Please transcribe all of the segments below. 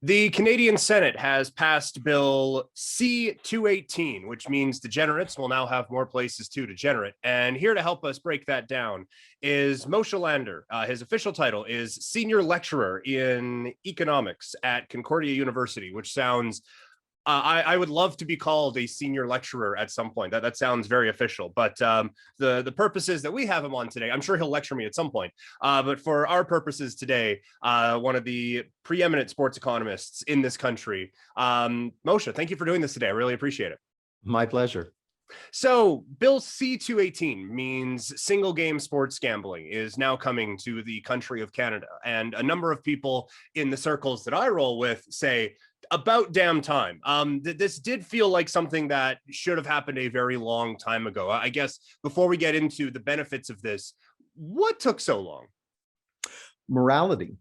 The Canadian Senate has passed Bill C-218, which means degenerates will now have more places to degenerate. And here to help us break that down is Moshe Lander. His official title is Senior Lecturer in Economics at Concordia University, which sounds I would love to be called a senior lecturer at some point. That sounds very official. But the purposes that we have him on today, I'm sure he'll lecture me at some point. But for our purposes today, one of the preeminent sports economists in this country, Moshe, thank you for doing this today. I really appreciate it. My pleasure. So Bill C-218 means single game sports gambling is now coming to the country of Canada. And a number of people in the circles that I roll with say, about damn time. This did feel like something that should have happened a very long time ago. I guess before we get into the benefits of this, what took so long? Morality.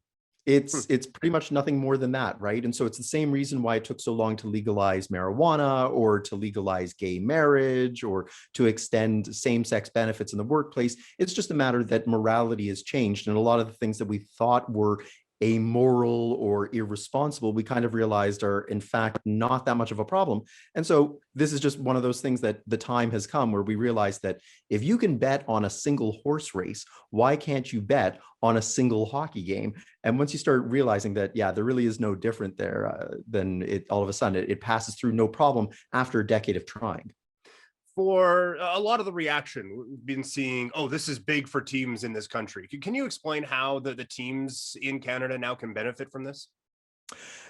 It's pretty much nothing more than that, right? And so it's the same reason why it took so long to legalize marijuana or to legalize gay marriage or to extend same-sex benefits in the workplace. It's just a matter that morality has changed, and a lot of the things that we thought were amoral or irresponsible, we kind of realized are in fact not that much of a problem. And so this is just one of those things that the time has come where we realize that if you can bet on a single horse race, why can't you bet on a single hockey game? And once you start realizing that, yeah, there really is no different there, then it all of a sudden it passes through no problem after a decade of trying. For a lot of the reaction we've been seeing, oh, this is big for teams in this country. Can you explain how the teams in Canada now can benefit from this?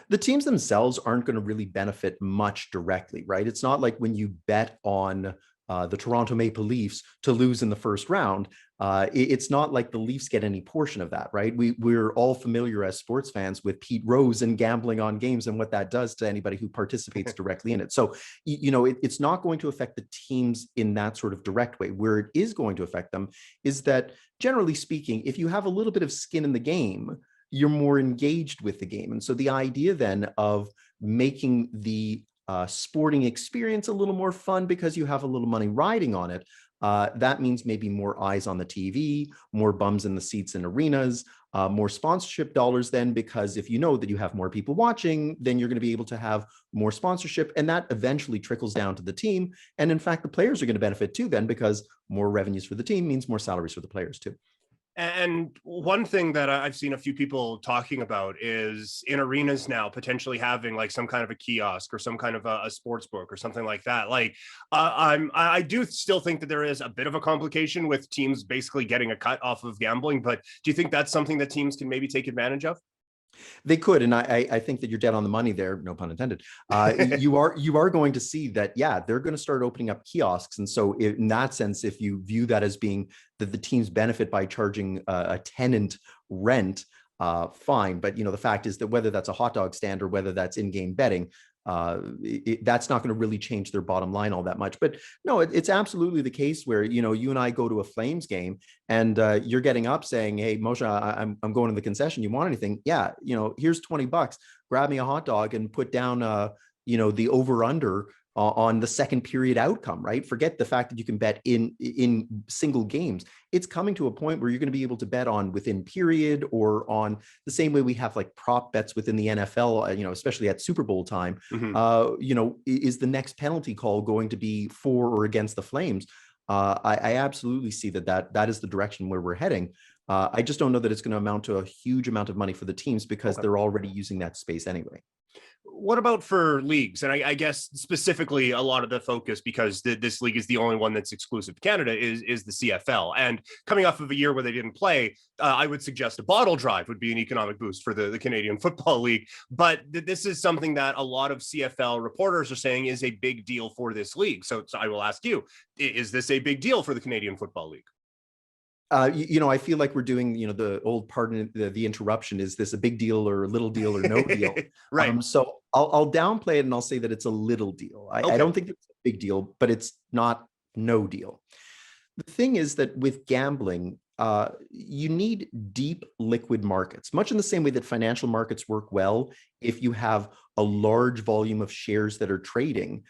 The teams themselves aren't going to really benefit much directly, right? It's not like when you bet on the Toronto Maple Leafs to lose in the first round. It's not like the Leafs get any portion of that, right? We're all familiar as sports fans with Pete Rose and gambling on games and what that does to anybody who participates directly in it. So, it's not going to affect the teams in that sort of direct way. Where it is going to affect them is that, generally speaking, if you have a little bit of skin in the game, you're more engaged with the game. And so the idea then of making the sporting experience a little more fun because you have a little money riding on it, that means maybe more eyes on the TV, more bums in the seats in arenas, more sponsorship dollars then, because if you know that you have more people watching, then you're going to be able to have more sponsorship, and that eventually trickles down to the team. And in fact, the players are going to benefit too then, because more revenues for the team means more salaries for the players too. And one thing that I've seen a few people talking about is in arenas now potentially having like some kind of a kiosk or some kind of a sports book or something like that. Like I do still think that there is a bit of a complication with teams basically getting a cut off of gambling, but do you think that's something that teams can maybe take advantage of? They could, and I think that you're dead on the money there, no pun intended. You are going to see that, yeah, they're going to start opening up kiosks, and so in that sense, if you view that as being that the teams benefit by charging a tenant rent, fine. But the fact is that whether that's a hot dog stand or whether that's in-game betting, that's not going to really change their bottom line all that much. But no, it's absolutely the case where you and I go to a Flames game and you're getting up saying, hey Moshe, I'm going to the concession, you want anything? Yeah, here's $20, grab me a hot dog and put down the over under on the second period outcome, right? Forget the fact that you can bet in single games. It's coming to a point where you're going to be able to bet on within period, or on the same way we have like prop bets within the NFL, especially at Super Bowl time. Is the next penalty call going to be for or against the Flames? I absolutely see that is the direction where we're heading. I just don't know that it's going to amount to a huge amount of money for the teams because they're already using that space anyway. What about for leagues? And I guess specifically a lot of the focus, because this league is the only one that's exclusive to Canada, is the CFL. And coming off of a year where they didn't play, I would suggest a bottle drive would be an economic boost for the Canadian Football League. But this is something that a lot of CFL reporters are saying is a big deal for this league. So I will ask you, is this a big deal for the Canadian Football League? I feel like we're doing, the old pardon the interruption. Is this a big deal or a little deal or no deal? Right. So I'll downplay it and I'll say that it's a little deal. I don't think it's a big deal, but it's not no deal. The thing is that with gambling, you need deep liquid markets, much in the same way that financial markets work well. If you have a large volume of shares that are trading,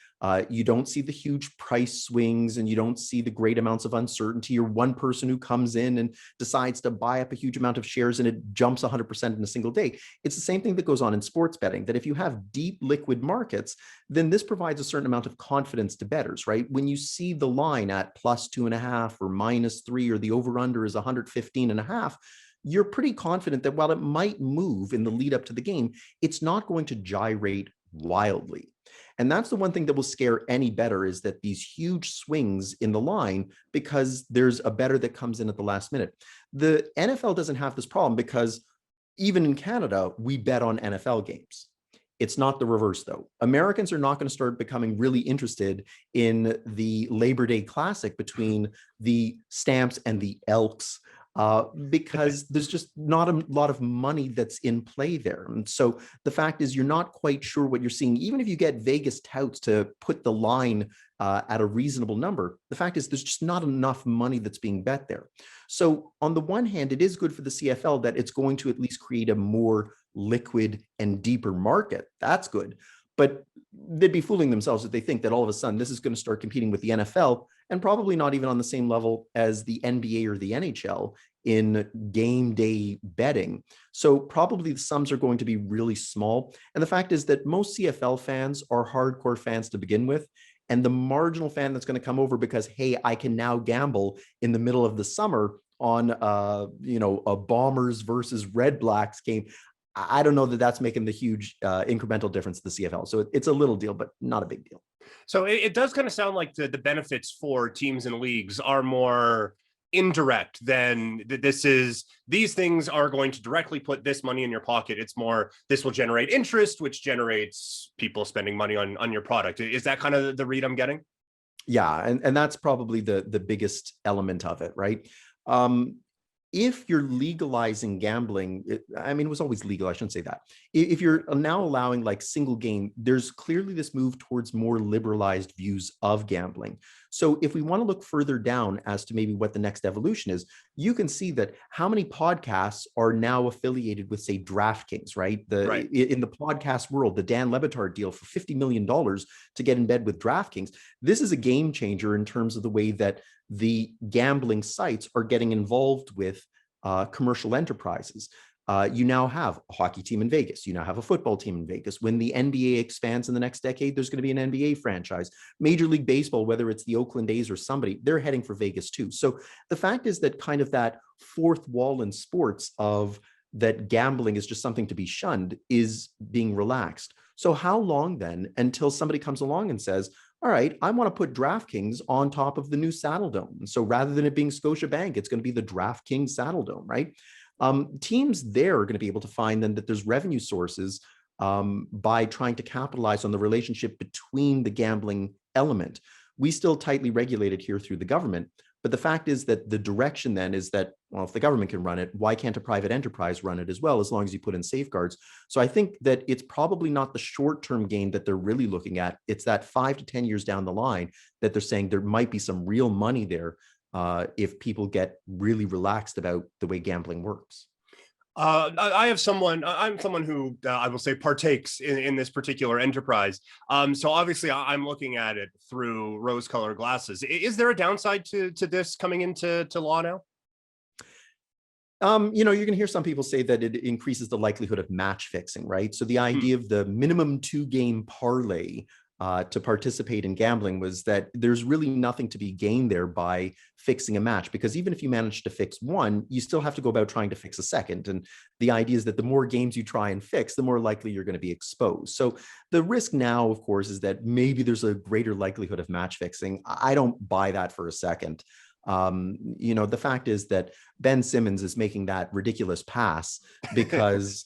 you don't see the huge price swings and you don't see the great amounts of uncertainty, or one person who comes in and decides to buy up a huge amount of shares and it jumps 100% in a single day. It's the same thing that goes on in sports betting, that if you have deep liquid markets, then this provides a certain amount of confidence to bettors, right? When you see the line at +2.5 or -3, or the over under is 115.5, you're pretty confident that while it might move in the lead up to the game, it's not going to gyrate wildly. And that's the one thing that will scare any bettor, is that these huge swings in the line because there's a bettor that comes in at the last minute. The NFL doesn't have this problem because even in Canada, we bet on NFL games. It's not the reverse, though. Americans are not going to start becoming really interested in the Labor Day Classic between the Stamps and the Elks, because there's just not a lot of money that's in play there. And so the fact is, you're not quite sure what you're seeing. Even if you get Vegas touts to put the line at a reasonable number, the fact is there's just not enough money that's being bet there. So on the one hand, it is good for the CFL that it's going to at least create a more liquid and deeper market. That's good. But they'd be fooling themselves if they think that all of a sudden this is going to start competing with the NFL, and probably not even on the same level as the NBA or the NHL in game day betting. So probably the sums are going to be really small. And the fact is that most CFL fans are hardcore fans to begin with. And the marginal fan that's going to come over because, hey, I can now gamble in the middle of the summer on a Bombers versus Red Blacks game, I don't know that that's making the huge incremental difference to the CFL. So it's a little deal, but not a big deal. So it does kind of sound like the benefits for teams and leagues are more indirect than these things are going to directly put this money in your pocket. It's more, this will generate interest, which generates people spending money on your product. Is that kind of the read I'm getting? Yeah, and that's probably the biggest element of it, right? If you're legalizing gambling, it was always legal, I shouldn't say that. If you're now allowing like single game, there's clearly this move towards more liberalized views of gambling. So if we want to look further down as to maybe what the next evolution is, you can see that how many podcasts are now affiliated with, say, DraftKings, right? Right. In the podcast world, the Dan Le Batard deal for $50 million to get in bed with DraftKings. This is a game changer in terms of the way that the gambling sites are getting involved with commercial enterprises. You now have a hockey team in Vegas. You now have a football team in Vegas. When the NBA expands in the next decade, there's going to be an NBA franchise. Major League Baseball, whether it's the Oakland A's or somebody, they're heading for Vegas too. So the fact is that kind of that fourth wall in sports of that gambling is just something to be shunned is being relaxed. So how long then until somebody comes along and says, all right, I want to put DraftKings on top of the new Saddle Dome. And so rather than it being Scotiabank, it's going to be the DraftKings Saddle Dome, right? Teams there are going to be able to find then that there's revenue sources by trying to capitalize on the relationship between the gambling element. We still tightly regulate it here through the government. But the fact is that the direction then is that, well, if the government can run it, why can't a private enterprise run it as well, as long as you put in safeguards? So I think that it's probably not the short-term gain that they're really looking at. It's that 5 to 10 years down the line that they're saying there might be some real money there if people get really relaxed about the way gambling works. I'm someone who I will say partakes in this particular enterprise. So obviously I'm looking at it through rose-colored glasses. Is there a downside to this coming into law now? You're going to hear some people say that it increases the likelihood of match fixing, right? So the idea of the minimum 2-game parlay to participate in gambling was that there's really nothing to be gained there by fixing a match, because even if you manage to fix one, you still have to go about trying to fix a second. And the idea is that the more games you try and fix, the more likely you're going to be exposed. So the risk now, of course, is that maybe there's a greater likelihood of match fixing. I don't buy that for a second. The fact is that Ben Simmons is making that ridiculous pass because,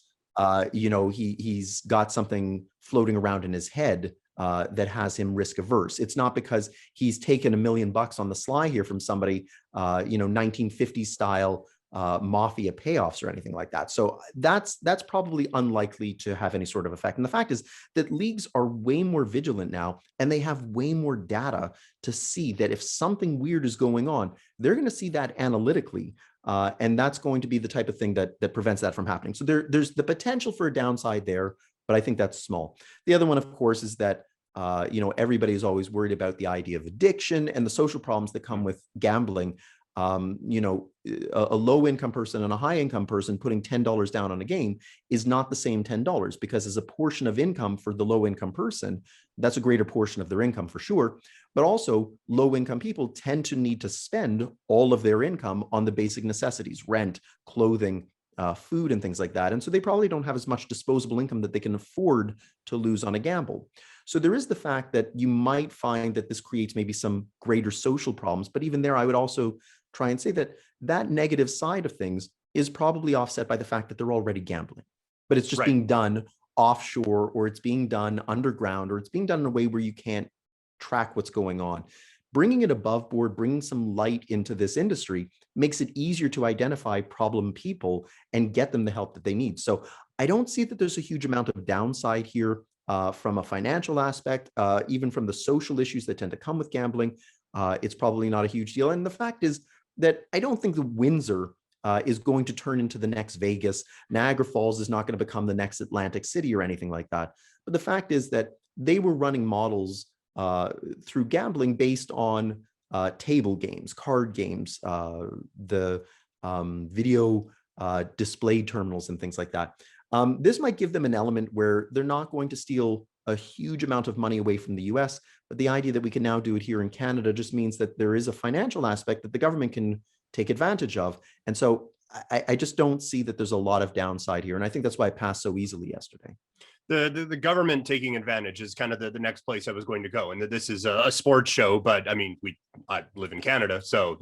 he's got something floating around in his head that has him risk averse. It's not because he's taken $1 million on the sly here from somebody, 1950s style mafia payoffs or anything like that. So that's probably unlikely to have any sort of effect. And the fact is that leagues are way more vigilant now, and they have way more data to see that if something weird is going on, they're going to see that analytically. And that's going to be the type of thing that prevents that from happening. So there's the potential for a downside there, but I think that's small. The other one, of course, is that everybody is always worried about the idea of addiction and the social problems that come with gambling. A low income person and a high income person putting $10 down on a game is not the same $10, because as a portion of income for the low income person, that's a greater portion of their income for sure. But also low income people tend to need to spend all of their income on the basic necessities, rent, clothing, food, and things like that. And so they probably don't have as much disposable income that they can afford to lose on a gamble. So there is the fact that you might find that this creates maybe some greater social problems. But even there, I would also try and say that that negative side of things is probably offset by the fact that they're already gambling, but it's just Right. being done offshore, or it's being done underground, or it's being done in a way where you can't track what's going on. Bringing it above board, bringing some light into this industry makes it easier to identify problem people and get them the help that they need. So I don't see that there's a huge amount of downside here from a financial aspect, even from the social issues that tend to come with gambling. It's probably not a huge deal. And the fact is that I don't think the Windsor is going to turn into the next Vegas. Niagara Falls is not going to become the next Atlantic City or anything like that. But the fact is that they were running models through gambling based on table games, card games, the video display terminals and things like that. This might give them an element where they're not going to steal a huge amount of money away from the US, but the idea that we can now do it here in Canada just means that there is a financial aspect that the government can take advantage of. And so I just don't see that there's a lot of downside here. And I think that's why it passed so easily yesterday. The government taking advantage is kind of the next place I was going to go. And this is a sports show, but I mean, I live in Canada, so,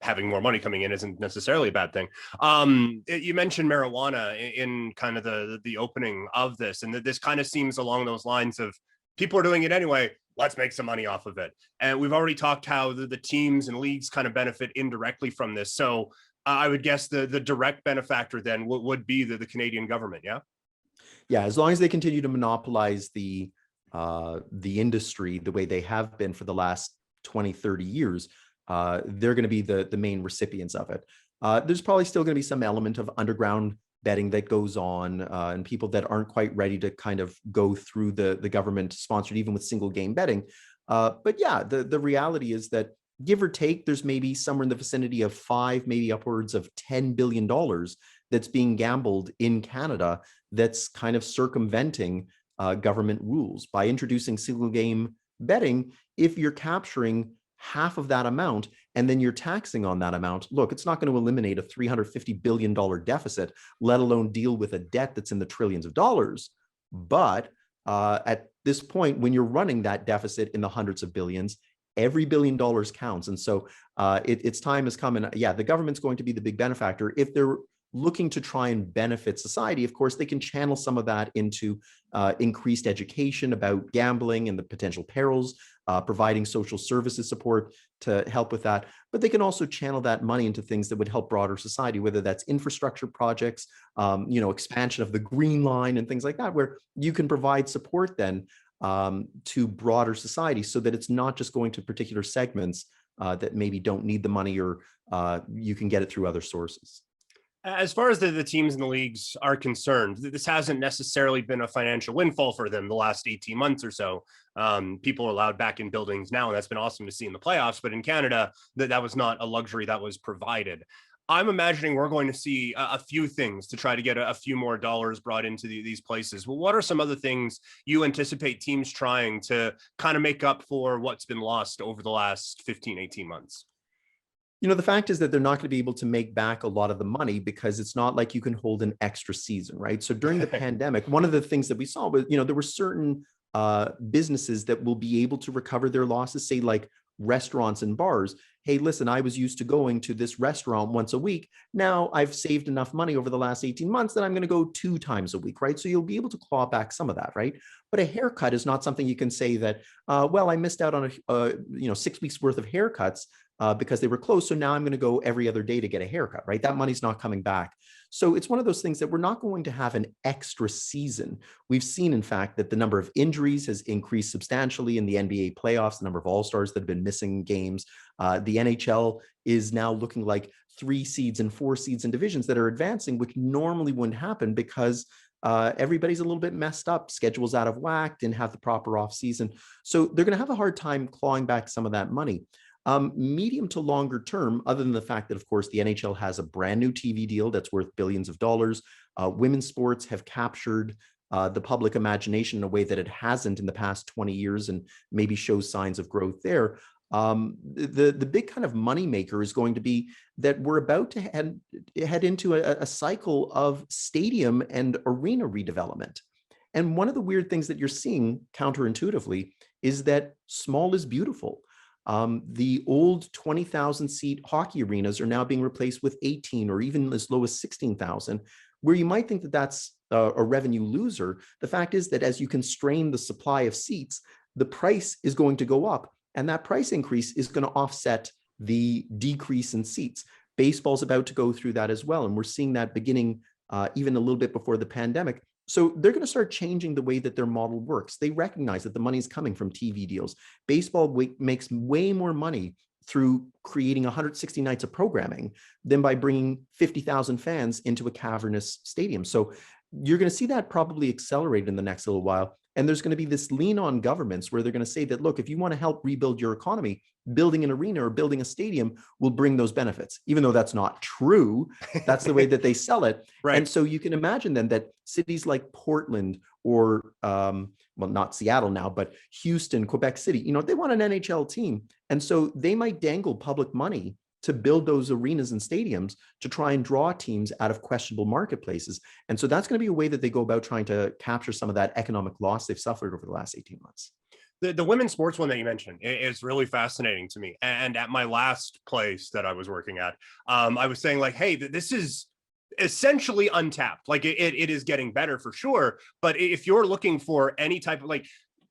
having more money coming in isn't necessarily a bad thing. You mentioned marijuana in kind of the opening of this, and this kind of seems along those lines of people are doing it anyway. Let's make some money off of it. And we've already talked how the teams and leagues kind of benefit indirectly from this. So I would guess the direct benefactor then would be the Canadian government. Yeah. Yeah, as long as they continue to monopolize the industry the way they have been for the last 20, 30 years, they're going to be the main recipients of it. There's probably still going to be some element of underground betting that goes on, and people that aren't quite ready to kind of go through the government sponsored, even with single game betting. But yeah, the reality is that give or take, there's maybe somewhere in the vicinity of maybe upwards of $10 billion that's being gambled in Canada that's kind of circumventing government rules by introducing single game betting. If you're capturing half of that amount and then you're taxing on that amount, look, it's not going to eliminate a $350 billion deficit, let alone deal with a debt that's in the trillions of dollars. But at this point, when you're running that deficit in the hundreds of billions, every $1 billion counts. And so its time has come. And yeah, the government's going to be the big benefactor. If they're looking to try and benefit society, of course, they can channel some of that into increased education about gambling and the potential perils, providing social services support to help with that. But they can also channel that money into things that would help broader society, whether that's infrastructure projects, expansion of the Green Line and things like that, where you can provide support then to broader society so that it's not just going to particular segments that maybe don't need the money, or you can get it through other sources. As far as the teams and the leagues are concerned, this hasn't necessarily been a financial windfall for them the last 18 months or so. People are allowed back in buildings now, and that's been awesome to see in the playoffs. But in Canada, that was not a luxury that was provided. I'm imagining we're going to see a few things to try to get a few more dollars brought into these places. Well, what are some other things you anticipate teams trying to kind of make up for what's been lost over the last 15, 18 months? The fact is that they're not going to be able to make back a lot of the money because it's not like you can hold an extra season, right? So during the pandemic, one of the things that we saw was, there were certain businesses that will be able to recover their losses, say like restaurants and bars. Hey, listen, I was used to going to this restaurant once a week. Now I've saved enough money over the last 18 months that I'm going to go 2 times a week, right? So you'll be able to claw back some of that, right? But a haircut is not something you can say that, well, I missed out on 6 weeks worth of haircuts because they were closed. So now I'm going to go every other day to get a haircut, right? That money's not coming back. So it's one of those things that we're not going to have an extra season. We've seen, in fact, that the number of injuries has increased substantially in the NBA playoffs, the number of all-stars that have been missing games. The NHL is now looking like 3 seeds and 4 seeds in divisions that are advancing, which normally wouldn't happen because everybody's a little bit messed up, schedules out of whack, didn't have the proper off season. So they're going to have a hard time clawing back some of that money. Medium to longer term, other than the fact that, of course, the NHL has a brand new TV deal that's worth billions of dollars. Women's sports have captured the public imagination in a way that it hasn't in the past 20 years and maybe shows signs of growth there. The big kind of moneymaker is going to be that we're about to head into a cycle of stadium and arena redevelopment. And one of the weird things that you're seeing counterintuitively is that small is beautiful. The old 20,000 seat hockey arenas are now being replaced with 18 or even as low as 16,000, where you might think that that's a revenue loser. The fact is that as you constrain the supply of seats, the price is going to go up, and that price increase is going to offset the decrease in seats. Baseball's about to go through that as well, and we're seeing that beginning even a little bit before the pandemic. So they're going to start changing the way that their model works. They recognize that the money is coming from TV deals. Baseball makes way more money through creating 160 nights of programming than by bringing 50,000 fans into a cavernous stadium. So you're going to see that probably accelerate in the next little while. And there's going to be this lean on governments where they're going to say that, look, if you want to help rebuild your economy, building an arena or building a stadium will bring those benefits, even though that's not true. That's the way that they sell it. Right. And so you can imagine then that cities like Portland or, well, not Seattle now, but Houston, Quebec City, you know, they want an NHL team. And so they might dangle public money to build those arenas and stadiums to try and draw teams out of questionable marketplaces. And so that's going to be a way that they go about trying to capture some of that economic loss they've suffered over the last 18 months. The women's sports one that you mentioned is really fascinating to me. And at my last place that I was working at, I was saying like, hey, this is essentially untapped. Like it is getting better for sure. But if you're looking for any type of like,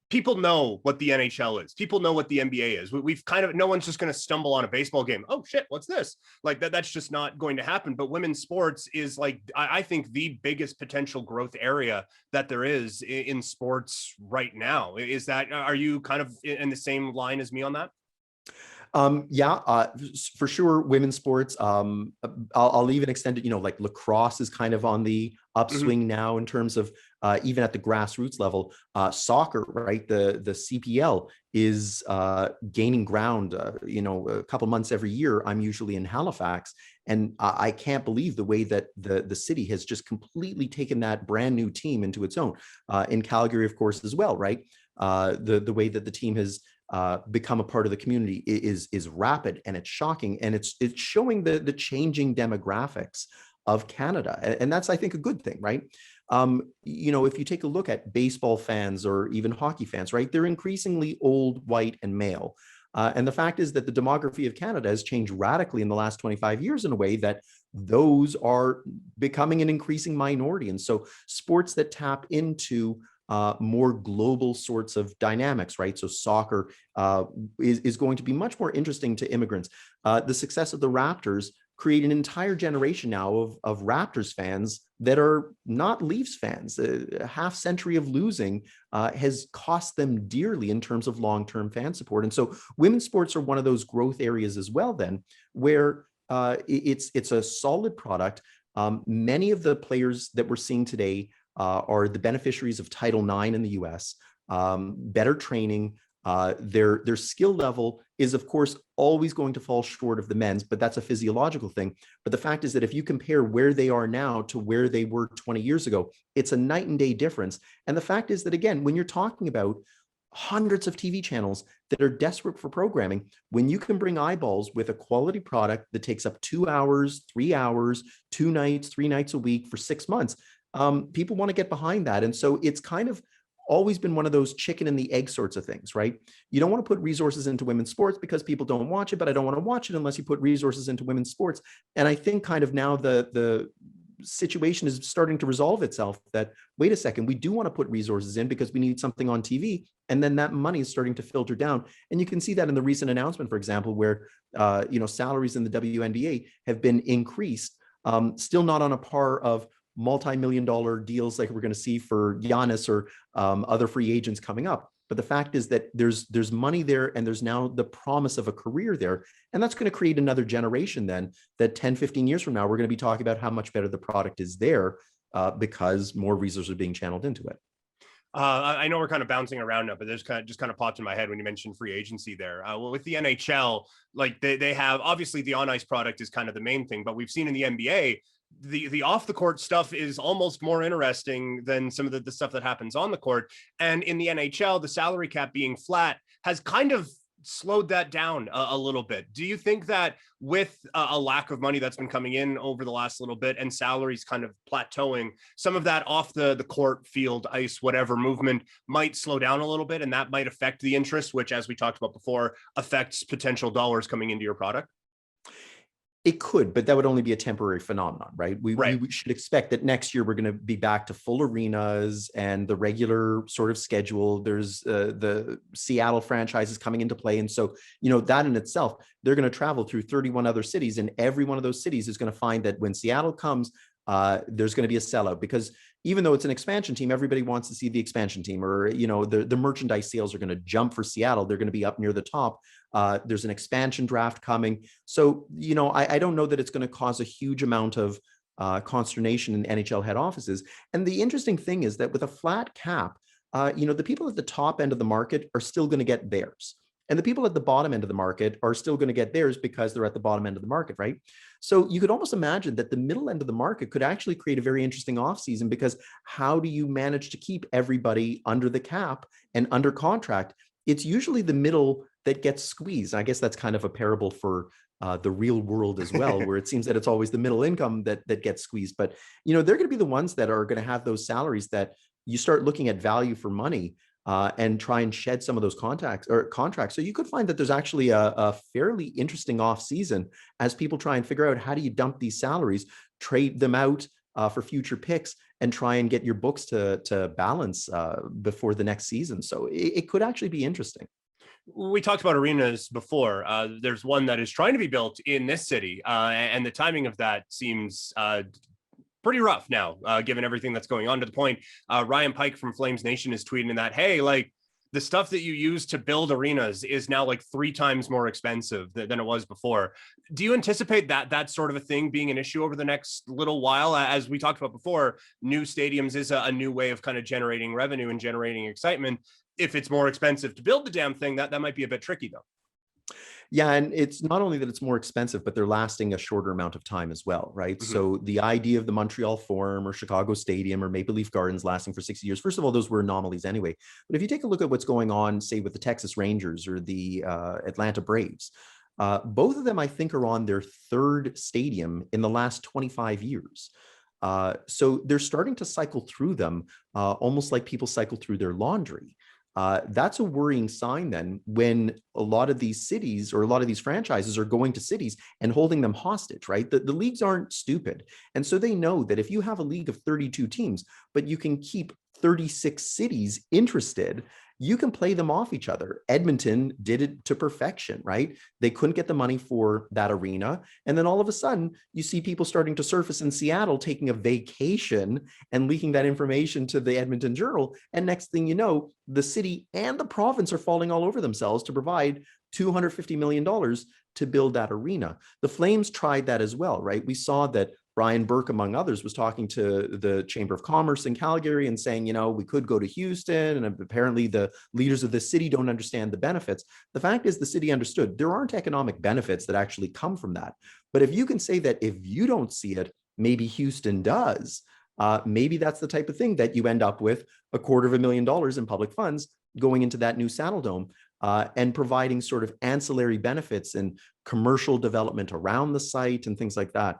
people know what the NHL is. People know what the NBA is. We've kind of, no one's just going to stumble on a baseball game. Oh shit, what's this? Like that's just not going to happen. But women's sports is like, I think the biggest potential growth area that there is in sports right now. Is that, are you kind of in the same line as me on that? For sure. Women's sports. I'll even extend it, you know, like lacrosse is kind of on the upswing now in terms of even at the grassroots level. Soccer, right? The CPL is gaining ground. You know, a couple months every year. I'm usually in Halifax, and I can't believe the way that the city has just completely taken that brand new team into its own. In Calgary, of course, as well, right? The way that the team has become a part of the community is rapid, and it's shocking, and it's showing the changing demographics of Canada, and that's, I think, a good thing, right? You know, if you take a look at baseball fans or even hockey fans, right, they're increasingly old, white, and male. And the fact is that the demography of Canada has changed radically in the last 25 years in a way that those are becoming an increasing minority. And so sports that tap into more global sorts of dynamics, right? So soccer is going to be much more interesting to immigrants. The success of the Raptors create an entire generation now of Raptors fans that are not Leafs fans. A half century of losing has cost them dearly in terms of long-term fan support. And so women's sports are one of those growth areas as well then, where it's a solid product. Many of the players that we're seeing today are the beneficiaries of Title IX in the US, better training. Their skill level is, of course, always going to fall short of the men's, but that's a physiological thing. But the fact is that if you compare where they are now to where they were 20 years ago, it's a night and day difference. And the fact is that, again, when you're talking about hundreds of TV channels that are desperate for programming, when you can bring eyeballs with a quality product that takes up 2 hours, 3 hours, 2 nights, 3 nights a week for 6 months, people want to get behind that. And so it's kind of always been one of those chicken and the egg sorts of things, right? You don't want to put resources into women's sports because people don't watch it, but I don't want to watch it unless you put resources into women's sports. And I think kind of now the situation is starting to resolve itself that, wait a second, we do want to put resources in because we need something on TV. And then that money is starting to filter down. And you can see that in the recent announcement, for example, where, salaries in the WNBA have been increased, still not on a par of multi-million-dollar deals like we're going to see for Giannis or other free agents coming up. But the fact is that there's money there, and there's now the promise of a career there. And that's going to create another generation then that 10, 15 years from now, we're going to be talking about how much better the product is there because more resources are being channeled into it. I know we're kind of bouncing around now, but this kind of popped in my head when you mentioned free agency there. Well, with the NHL, like they have, obviously the on ice product is kind of the main thing, but we've seen in the NBA, the off the court stuff is almost more interesting than some of the stuff that happens on the court. And in the NHL, the salary cap being flat has kind of slowed that down a little bit. Do you think that with a lack of money that's been coming in over the last little bit and salaries kind of plateauing, some of that off the court, field, ice, whatever movement might slow down a little bit, and that might affect the interest, which, as we talked about before, affects potential dollars coming into your product? It could, but that would only be a temporary phenomenon, right? Right. We should expect that next year we're going to be back to full arenas and the regular sort of schedule. There's the Seattle franchises coming into play. And so, that in itself, they're going to travel through 31 other cities, and every one of those cities is going to find that when Seattle comes, there's going to be a sellout, because even though it's an expansion team, everybody wants to see the expansion team, or, the merchandise sales are going to jump for Seattle. They're going to be up near the top. There's an expansion draft coming. So, I don't know that it's going to cause a huge amount of consternation in NHL head offices. And the interesting thing is that with a flat cap, the people at the top end of the market are still going to get theirs. And the people at the bottom end of the market are still going to get theirs because they're at the bottom end of the market, right? So you could almost imagine that the middle end of the market could actually create a very interesting offseason, because how do you manage to keep everybody under the cap and under contract? It's usually the middle that gets squeezed. I guess that's kind of a parable for the real world as well, where it seems that it's always the middle income that gets squeezed. But, they're going to be the ones that are going to have those salaries that you start looking at value for money and try and shed some of those contracts. So you could find that there's actually a fairly interesting off season as people try and figure out how do you dump these salaries, trade them out for future picks, and try and get your books to balance before the next season. So it could actually be interesting. We talked about arenas before. There's one that is trying to be built in this city, and the timing of that seems pretty rough now, given everything that's going on, to the point Ryan Pike from Flames Nation is tweeting that, hey, like, the stuff that you use to build arenas is now like 3 times more expensive than it was before. Do you anticipate that sort of a thing being an issue over the next little while? As we talked about before, new stadiums is a new way of kind of generating revenue and generating excitement. If it's more expensive to build the damn thing, that might be a bit tricky, though. Yeah, and it's not only that it's more expensive, but they're lasting a shorter amount of time as well, right? Mm-hmm. So the idea of the Montreal Forum or Chicago Stadium or Maple Leaf Gardens lasting for 60 years, first of all, those were anomalies anyway. But if you take a look at what's going on, say, with the Texas Rangers or the Atlanta Braves, both of them, I think, are on their 3rd stadium in the last 25 years. So they're starting to cycle through them almost like people cycle through their laundry. That's a worrying sign then, when a lot of these cities or a lot of these franchises are going to cities and holding them hostage, right? The leagues aren't stupid. And so they know that if you have a league of 32 teams, but you can keep 36 cities interested, you can play them off each other. Edmonton did it to perfection, right? They couldn't get the money for that arena. And then all of a sudden, you see people starting to surface in Seattle taking a vacation and leaking that information to the Edmonton Journal. And next thing you know, the city and the province are falling all over themselves to provide $250 million to build that arena. The Flames tried that as well, right? We saw that Brian Burke, among others, was talking to the Chamber of Commerce in Calgary and saying, we could go to Houston, and apparently the leaders of the city don't understand the benefits. The fact is, the city understood there aren't economic benefits that actually come from that. But if you can say that if you don't see it, maybe Houston does, maybe that's the type of thing that you end up with $250,000 in public funds going into that new Saddle Dome. And providing sort of ancillary benefits and commercial development around the site and things like that.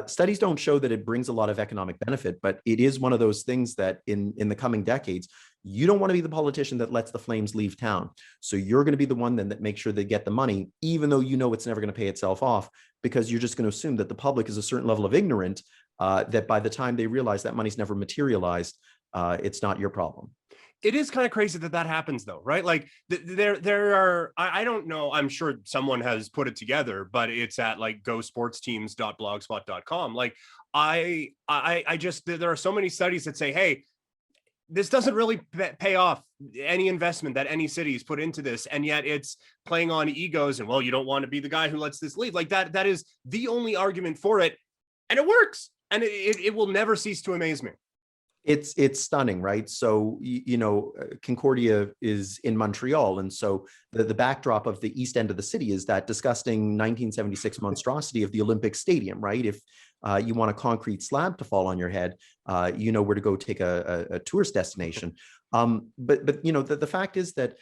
Studies don't show that it brings a lot of economic benefit, but it is one of those things that in the coming decades, you don't want to be the politician that lets the Flames leave town. So you're going to be the one then that makes sure they get the money, even though you know it's never going to pay itself off, because you're just going to assume that the public is a certain level of ignorant, that by the time they realize that money's never materialized, it's not your problem. It is kind of crazy that happens, though, right? Like there are, I don't know, I'm sure someone has put it together, but it's at like gosportsteams.blogspot.com. Like I just, there are so many studies that say, hey, this doesn't really pay off any investment that any cities put into this, and yet it's playing on egos and, well, you don't want to be the guy who lets this leave. Like that is the only argument for it, and it works, and it will never cease to amaze me. It's stunning, right? So Concordia is in Montreal, and so the backdrop of the east end of the city is that disgusting 1976 monstrosity of the Olympic Stadium, right? If you want a concrete slab to fall on your head, you know where to go take a tourist destination. But the fact is that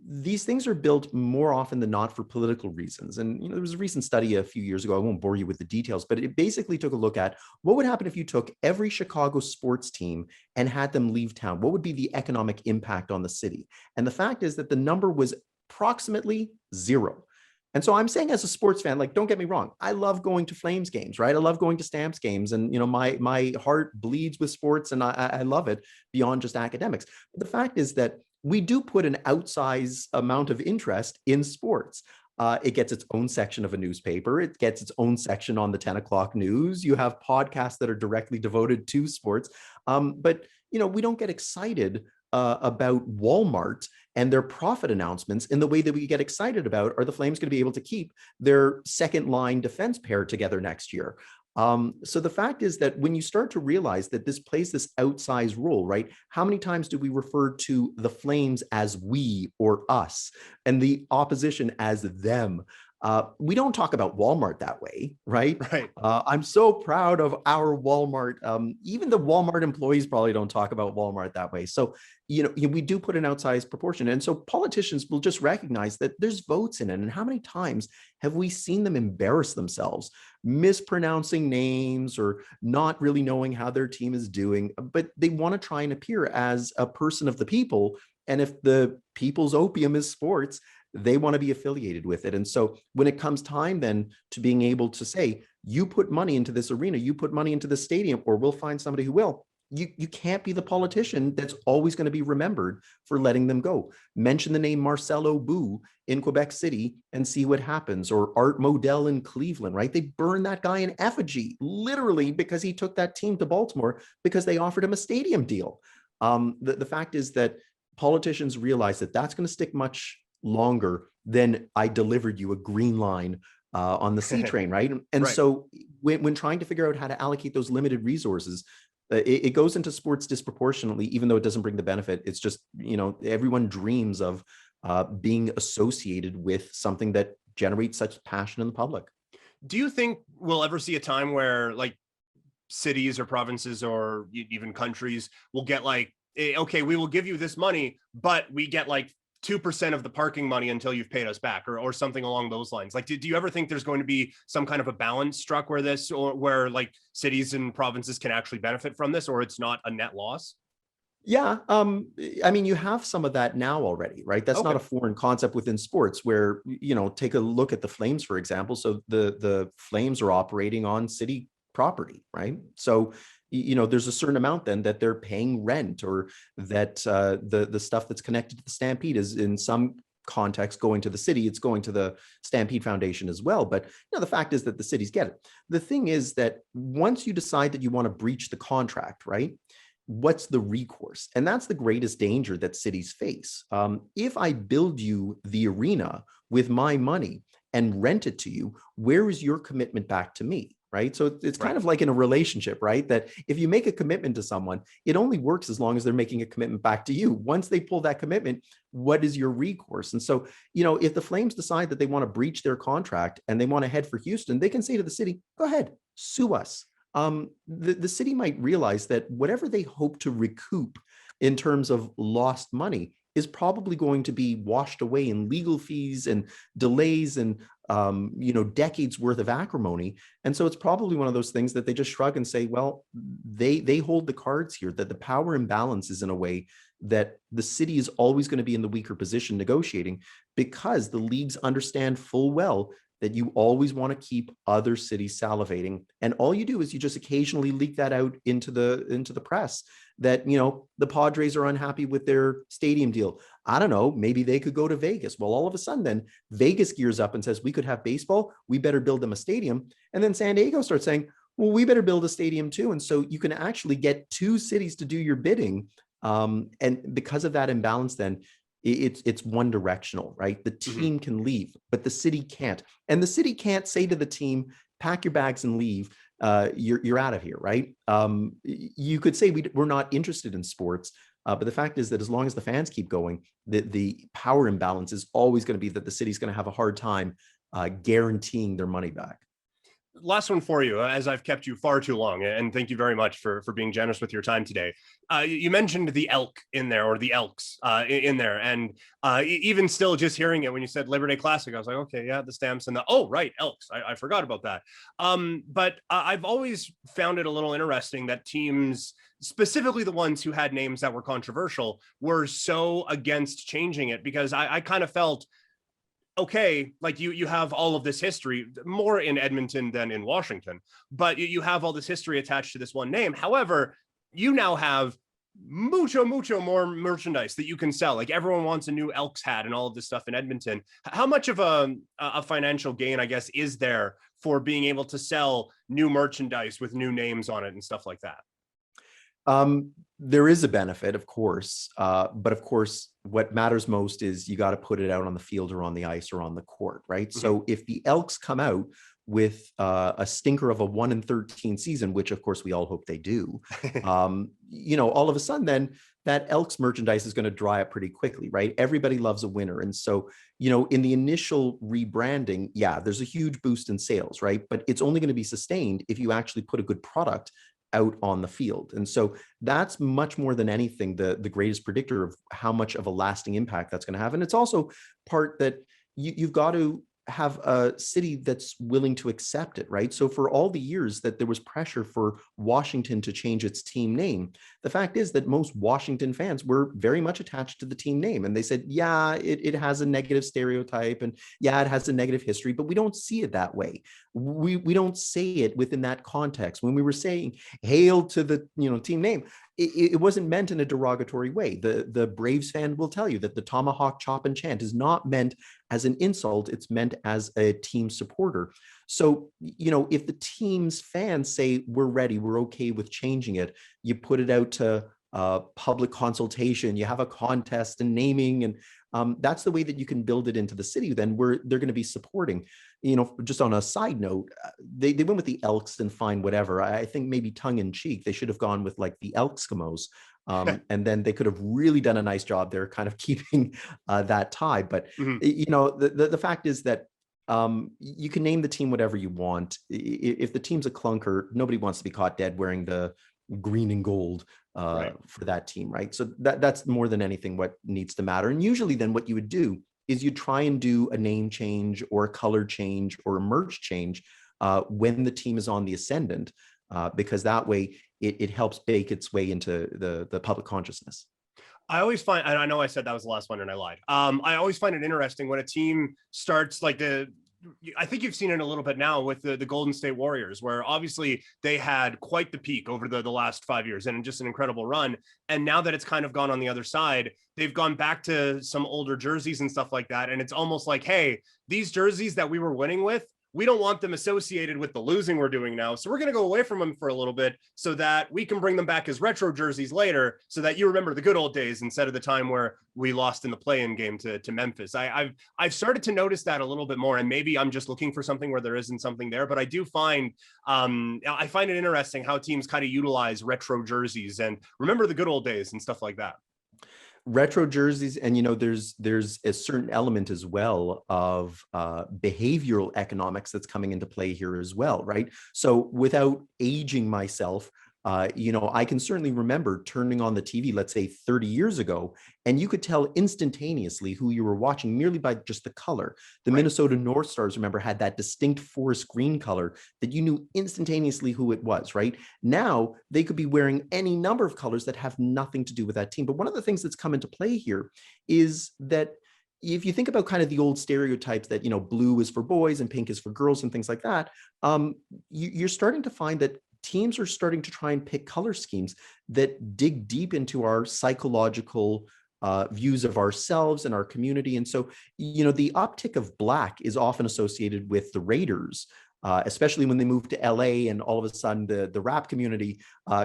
these things are built more often than not for political reasons. And there was a recent study a few years ago. I won't bore you with the details, but it basically took a look at what would happen if you took every Chicago sports team and had them leave town. What would be the economic impact on the city? And the fact is that the number was approximately zero. And so I'm saying, as a sports fan, like, don't get me wrong, I love going to Flames games, right? I love going to Stamps games, and my heart bleeds with sports, and I love it beyond just academics. But the fact is that we do put an outsized amount of interest in sports. It gets its own section of a newspaper. It gets its own section on the 10 o'clock news. You have podcasts that are directly devoted to sports. But we don't get excited about Walmart and their profit announcements in the way that we get excited about, are the Flames going to be able to keep their second line defense pair together next year? So the fact is that when you start to realize that this plays this outsized role, right? How many times do we refer to the Flames as we or us, and the opposition as them? We don't talk about Walmart that way, right? Right. I'm so proud of our Walmart. Even the Walmart employees probably don't talk about Walmart that way. So, we do put an outsized proportion. And so politicians will just recognize that there's votes in it. And how many times have we seen them embarrass themselves, mispronouncing names or not really knowing how their team is doing, but they want to try and appear as a person of the people. And if the people's opium is sports, they want to be affiliated with it. And so when it comes time then to being able to say, you put money into this arena, you put money into this stadium, or we'll find somebody who will, you can't be the politician that's always going to be remembered for letting them go. Mention the name Marcelo Boo in Quebec City and see what happens, or Art Modell in Cleveland, right? They burned that guy in effigy, literally, because he took that team to Baltimore because they offered him a stadium deal. The fact is that politicians realize that that's going to stick much longer than I delivered you a green line on the C train, right? And Right. so when trying to figure out how to allocate those limited resources, it goes into sports disproportionately, even though it doesn't bring the benefit. It's just, everyone dreams of being associated with something that generates such passion in the public. Do you think we'll ever see a time where, like, cities or provinces or even countries will get like, okay, we will give you this money, but we get like 2% of the parking money until you've paid us back, or something along those lines? Like, do you ever think there's going to be some kind of a balance struck where this, or where like cities and provinces can actually benefit from this, or it's not a net loss? Yeah, I mean, you have some of that now already, right? That's not Okay. a foreign concept within sports, where, take a look at the Flames, for example. So the Flames are operating on city property, right? So there's a certain amount then that they're paying rent, or that the stuff that's connected to the Stampede is in some context going to the city. It's going to the Stampede Foundation as well. But the fact is that the cities get it. The thing is that once you decide that you want to breach the contract, right? What's the recourse? And that's the greatest danger that cities face. If I build you the arena with my money and rent it to you, where is your commitment back to me? Right. So it's kind Right. of like in a relationship, right? That if you make a commitment to someone, it only works as long as they're making a commitment back to you. Once they pull that commitment, what is your recourse? And so, if the Flames decide that they want to breach their contract and they want to head for Houston, they can say to the city, go ahead, sue us. The city might realize that whatever they hope to recoup in terms of lost money is probably going to be washed away in legal fees and delays and decades worth of acrimony. And so it's probably one of those things that they just shrug and say, well, they hold the cards here, that the power imbalance is in a way that the city is always going to be in the weaker position negotiating, because the leagues understand full well that you always want to keep other cities salivating. And all you do is you just occasionally leak that out into the press that, the Padres are unhappy with their stadium deal. I don't know, maybe they could go to Vegas. Well, all of a sudden then Vegas gears up and says, we could have baseball. We better build them a stadium. And then San Diego starts saying, well, we better build a stadium too. And so you can actually get two cities to do your bidding And because of that imbalance, then it's one directional, right? The Mhm. team can leave, but the city can't. And the city can't say to the team, pack your bags and leave. You're out of here, right? You could say we're not interested in sports, but the fact is that as long as the fans keep going, the power imbalance is always going to be that the city's going to have a hard time guaranteeing their money back. Last one for you, as I've kept you far too long, and thank you very much for being generous with your time today. You mentioned the elk in there, or the elks in there, and even still, just hearing it when you said Labor Day Classic, I was like, okay, yeah, the stamps and the right, elks. I forgot about that. But I've always found it a little interesting that teams, specifically the ones who had names that were controversial, were so against changing it, because I kind of felt, okay, like you have all of this history, more in Edmonton than in Washington, but you have all this history attached to this one name. However, you now have mucho more merchandise that you can sell. Like, everyone wants a new Elks hat and all of this stuff in Edmonton. How much of a financial gain, I guess, is there for being able to sell new merchandise with new names on it and stuff like that? There is a benefit, of course, but of course, what matters most is you got to put it out on the field or on the ice or on the court, right? Mhm. So if the Elks come out with a stinker of a 1-13 season, which of course we all hope they do, all of a sudden then that Elks merchandise is going to dry up pretty quickly, right? Everybody loves a winner. And so, in the initial rebranding, yeah, there's a huge boost in sales, right? But it's only going to be sustained if you actually put a good product out on the field. And so that's much more than anything the greatest predictor of how much of a lasting impact that's going to have. And it's also part that you've got to have a city that's willing to accept it, right? So for all the years that there was pressure for Washington to change its team name, the fact is that most Washington fans were very much attached to the team name. And they said, yeah, it has a negative stereotype, and yeah, it has a negative history, but we don't see it that way. We don't say it within that context. When we were saying hail to the team name, it wasn't meant in a derogatory way. The Braves fan will tell you that the tomahawk chop and chant is not meant as an insult. It's meant as a team supporter. So, if the team's fans say, we're ready, we're okay with changing it, you put it out to public consultation, you have a contest and naming, and that's the way that you can build it into the city then, where they're going to be supporting. Just on a side note, they went with the Elks and fine, whatever. I think maybe tongue in cheek, they should have gone with like the Elkskimos. And then they could have really done a nice job there, kind of keeping that tie. But Mhm. the fact is that you can name the team whatever you want. If the team's a clunker, nobody wants to be caught dead wearing the green and gold Right. for that team, right? So that's more than anything what needs to matter. And usually then what you would do is you try and do a name change or a color change or a merch change when the team is on the ascendant, because that way it helps bake its way into the public consciousness. I always find, and I know I said that was the last one and I lied. I always find it interesting when a team starts, like, I think you've seen it a little bit now with the Golden State Warriors, where obviously they had quite the peak over the last 5 years and just an incredible run. And now that it's kind of gone on the other side, they've gone back to some older jerseys and stuff like that. And it's almost like, hey, these jerseys that we were winning with, we don't want them associated with the losing we're doing now. So we're going to go away from them for a little bit so that we can bring them back as retro jerseys later, so that you remember the good old days instead of the time where we lost in the play-in game to Memphis. I've started to notice that a little bit more, and maybe I'm just looking for something where there isn't something there, but I do find I find it interesting how teams kind of utilize retro jerseys and remember the good old days and stuff like that. Retro jerseys, and there's a certain element as well of behavioral economics that's coming into play here as well, right? So without aging myself, I can certainly remember turning on the TV, let's say 30 years ago, and you could tell instantaneously who you were watching merely by just the color. The Right. Minnesota North Stars, remember, had that distinct forest green color that you knew instantaneously who it was, right? Now they could be wearing any number of colors that have nothing to do with that team. But one of the things that's come into play here is that if you think about kind of the old stereotypes that, blue is for boys and pink is for girls and things like that, you're starting to find that teams are starting to try and pick color schemes that dig deep into our psychological views of ourselves and our community. And so, the uptick of black is often associated with the Raiders. especially when they moved to LA and all of a sudden the rap community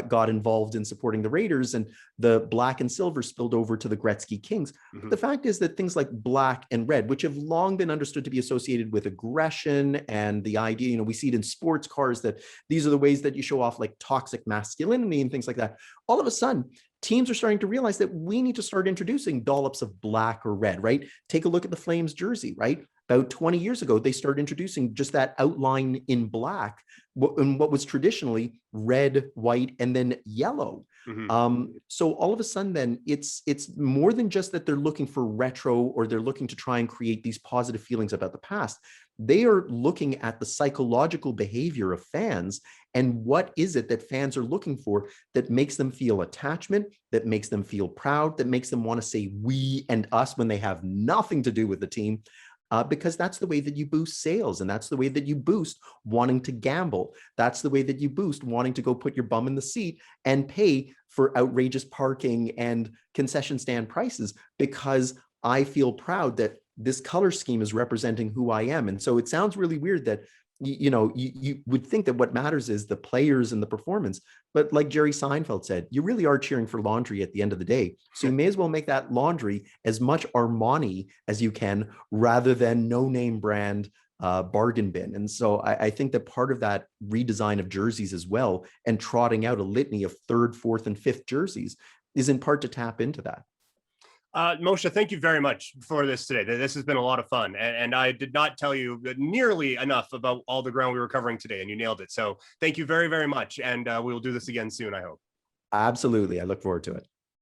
got involved in supporting the Raiders, and the black and silver spilled over to the Gretzky Kings. Mhm. The fact is that things like black and red, which have long been understood to be associated with aggression and the idea, we see it in sports cars that these are the ways that you show off like toxic masculinity and things like that. All of a sudden, teams are starting to realize that we need to start introducing dollops of black or red, right? Take a look at the Flames jersey, right? About 20 years ago, they started introducing just that outline in black, in what was traditionally red, white, and then yellow. So all of a sudden, then it's more than just that they're looking for retro or they're looking to try and create these positive feelings about the past. They are looking at the psychological behavior of fans and what is it that fans are looking for that makes them feel attachment, that makes them feel proud, that makes them want to say we and us when they have nothing to do with the team. Because that's the way that you boost sales, and that's the way that you boost wanting to gamble. That's the way that you boost wanting to go put your bum in the seat and pay for outrageous parking and concession stand prices, because I feel proud that this color scheme is representing who I am. And so it sounds really weird that you would think that what matters is the players and the performance, but like Jerry Seinfeld said, you really are cheering for laundry at the end of the day. So you may as well make that laundry as much Armani as you can, rather than no name brand bargain bin. And so I think that part of that redesign of jerseys as well, and trotting out a litany of third, fourth, and fifth jerseys, is in part to tap into that. Moshe, thank you very much for this today. This has been a lot of fun, and I did not tell you nearly enough about all the ground we were covering today, and you nailed it. So thank you very, very much, and we will do this again soon, I hope. Absolutely. I look forward to it.